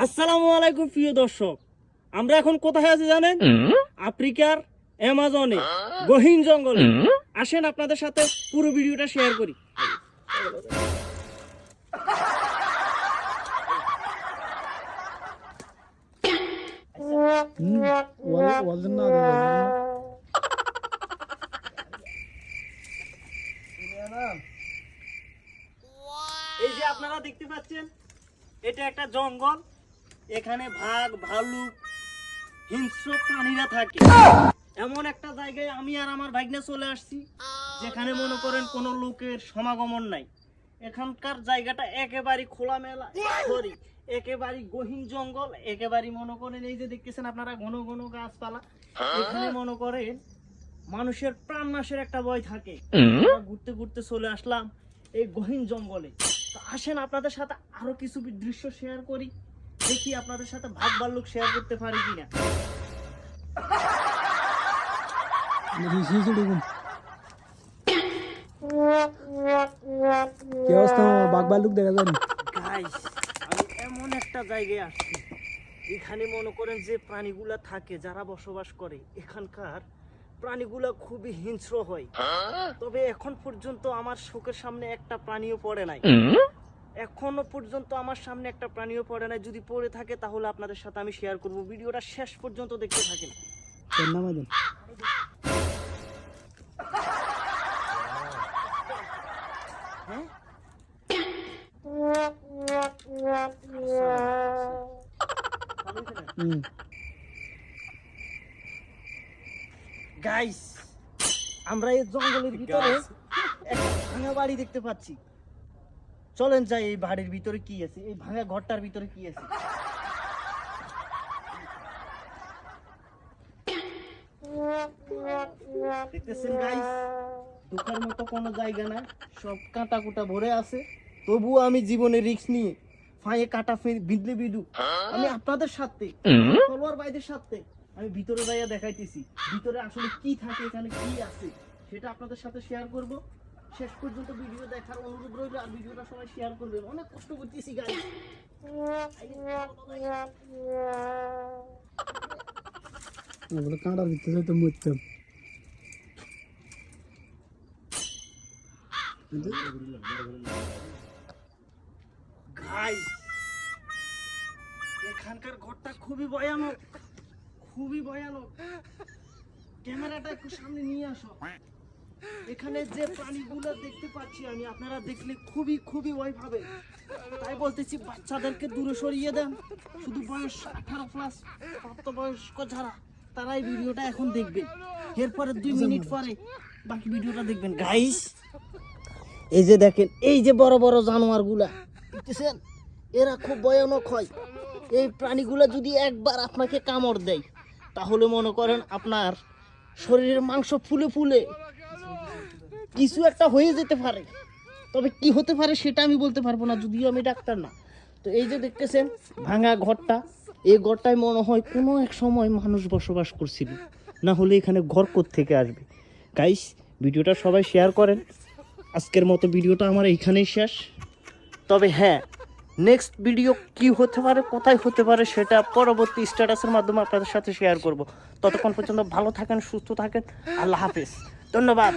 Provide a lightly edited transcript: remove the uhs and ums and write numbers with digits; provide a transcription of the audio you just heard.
আসসালামু আলাইকুম প্রিয় দর্শক, আমরা এখন কোথায় আছি জানেন? আফ্রিকার অ্যামাজনে গহীন জঙ্গলে। আসেন আপনাদের সাথে পুরো ভিডিওটা শেয়ার করি। এই যে আপনারা দেখতে পাচ্ছেন, এটা একটা জঙ্গল। এখানে বাঘ, ভালুক, হিংস্র প্রাণীরা থাকে। এমন একটা জায়গায় আমি আর আমার ভাগ্নে চলে আসছি, যেখানে মনে করেন কোনো লোকের সমাগমন নাই। এখানকার জায়গাটা একেবারে খোলামেলা, সরি একেবারে গহীন জঙ্গল। একেবারে মনে করেন এই যে দেখতেছেন আপনারা, ঘন ঘন গাছপালা। এখানে মনে করেন মানুষের প্রাণ নাশের একটা ভয় থাকে। ঘুরতে ঘুরতে চলে আসলাম এই গহীন জঙ্গলে। তো আসেন আপনাদের সাথে আরো কিছু দৃশ্য শেয়ার করি, দেখি আপনাদের সাথে ভাগ ভাল্লুক শেয়ার করতে পারি কিনা। কি অবস্থা? বাঘ ভাল্লুক দেখা যায়? গাইস, আমি এমন একটা জায়গায় আসছি, এখানে মনে করেন যে প্রাণীগুলা থাকে, যারা বসবাস করে, এখানকার প্রাণীগুলা খুবই হিংস্র হয়। তবে এখন পর্যন্ত আমার চোখের সামনে একটা প্রাণীও পড়ে নাই। এখনো পর্যন্ত আমার সামনে একটা প্রাণীও পড়ে নাই। যদি পড়ে থাকে তাহলে আপনাদের সাথে আমি শেয়ার করব। ভিডিওটা শেষ পর্যন্ত দেখতে থাকেন। হ্যাঁ, গাইস, আমরা এই জঙ্গলের ভিতরে একটা ভাঙা বাড়ি দেখতে পাচ্ছি। চলেন যাই, এই বাড়ির ভিতরে কি আছে, এই ভাঙা ঘরটার ভিতরে কি আছে। দেখতেছেন গাইস, ঢোকার মতো কোনো জায়গা না, সব কাঁটা কুটা ভরে আছে। তবুও আমি জীবনে রিস্ক নিয়ে ফাঁয়ে কাটা বিঁধলে বিদু আমি আপনাদের সাথে, ফলোয়ার ভাইদের সাথে আমি ভিতরে যাইয়া দেখাইতেছি ভিতরে আসলে কি থাকে, এখানে কি আছে সেটা আপনাদের সাথে শেয়ার করব। শেষ পর্যন্ত ভিডিও দেখার অনুরোধ রইল, আর ভিডিওটা সবাই শেয়ার করবেন। অনেক কষ্ট করতেছি গাইস। কাঁটার ভিতরে তো মরতাম। গাইস, এখানকার ঘরটা খুবই ভয়ানক, খুবই ভয়ানক। ক্যামেরাটা একটু সামনে নিয়ে আসো। এখানে যে প্রাণীগুলো দেখতে পাচ্ছি আমি, আপনারা দেখলে খুবই খুবই ভয় পাবে। তাই বলতেছি, বাচ্চাদেরকে দূরে সরিয়ে দেন। শুধু বয়স 18 প্লাস প্রাপ্তবয়স্ক যারা, তারাই ভিডিওটা এখন দেখবেন। এরপরে 2 মিনিট পরে বাকি ভিডিওটা দেখবেন। গাইস, এই যে দেখেন, এই যে বড় বড় জানোয়ারগুলা দেখতেছেন, এরা খুব ভয়ানক হয়। এই প্রাণীগুলা যদি একবার আপনাকে কামড় দেয়, তাহলে মনে করেন আপনার শরীরের মাংস ফুলে ফুলে কিছু একটা হয়ে যেতে পারে। তবে কি হতে পারে সেটা আমি বলতে পারবো না, যদিও আমি ডাক্তার না। তো এই যে দেখতেছেন ভাঙা ঘরটা, এই ঘরটায় মনে হয় কোনো এক সময় মানুষ বসবাস করছিল, না হলে এখানে ঘর থেকে আসবে। গাইস, ভিডিওটা সবাই শেয়ার করেন। আজকের মতো ভিডিওটা আমার এইখানেই শেষ। তবে হ্যাঁ, নেক্সট ভিডিও কি হতে পারে, কোথায় হতে পারে, সেটা পরবর্তী স্ট্যাটাসের মাধ্যমে আপনাদের সাথে শেয়ার করব। ততক্ষণ পর্যন্ত ভালো থাকেন, সুস্থ থাকেন। আল্লাহ হাফেজ, ধন্যবাদ।